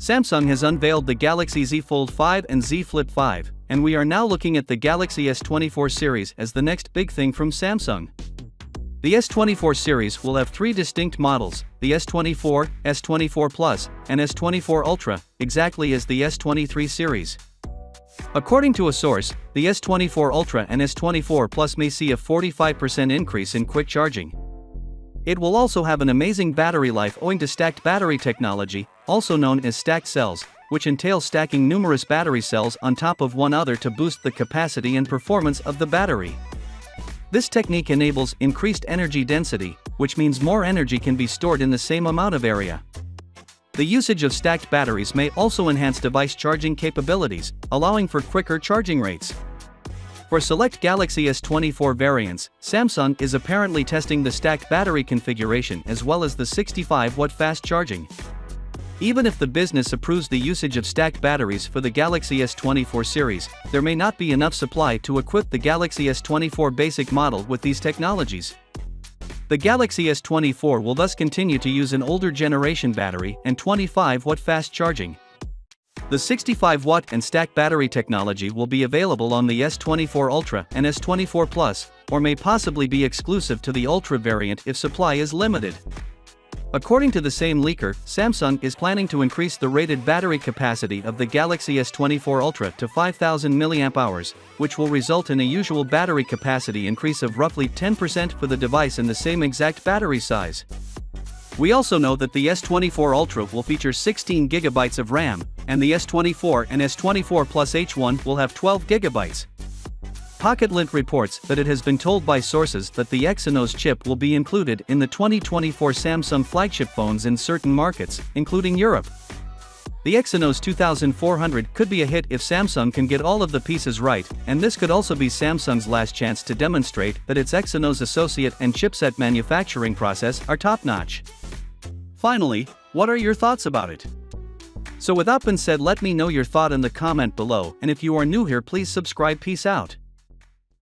Samsung has unveiled the Galaxy Z Fold 5 and Z Flip 5, and we are now looking at the Galaxy S24 series as the next big thing from Samsung. The S24 series will have three distinct models, the S24, S24 Plus, and S24 Ultra, exactly as the S23 series. According to a source, the S24 Ultra and S24 Plus may see a 45% increase in quick charging. It will also have an amazing battery life owing to stacked battery technology, also known as stacked cells, which entails stacking numerous battery cells on top of one another to boost the capacity and performance of the battery. This technique enables increased energy density, which means more energy can be stored in the same amount of area. The usage of stacked batteries may also enhance device charging capabilities, allowing for quicker charging rates. For select Galaxy S24 variants, Samsung is apparently testing the stacked battery configuration as well as the 65-watt fast charging. Even if the business approves the usage of stacked batteries for the Galaxy S24 series, there may not be enough supply to equip the Galaxy S24 basic model with these technologies. The Galaxy S24 will thus continue to use an older generation battery and 25-watt fast charging. The 65-watt and stacked battery technology will be available on the S24 Ultra and S24 Plus, or may possibly be exclusive to the Ultra variant if supply is limited. According to the same leaker, Samsung is planning to increase the rated battery capacity of the Galaxy S24 Ultra to 5000 mAh, which will result in a usual battery capacity increase of roughly 10% for the device in the same exact battery size. We also know that the S24 Ultra will feature 16GB of RAM, and the S24 and S24 Plus H1 will have 12GB. PocketLint reports that it has been told by sources that the Exynos chip will be included in the 2024 Samsung flagship phones in certain markets, including Europe. The Exynos 2400 could be a hit if Samsung can get all of the pieces right, and this could also be Samsung's last chance to demonstrate that its Exynos associate and chipset manufacturing process are top-notch. Finally, what are your thoughts about it? So with that being said, let me know your thought in the comment below, and if you are new here, please subscribe. Peace out.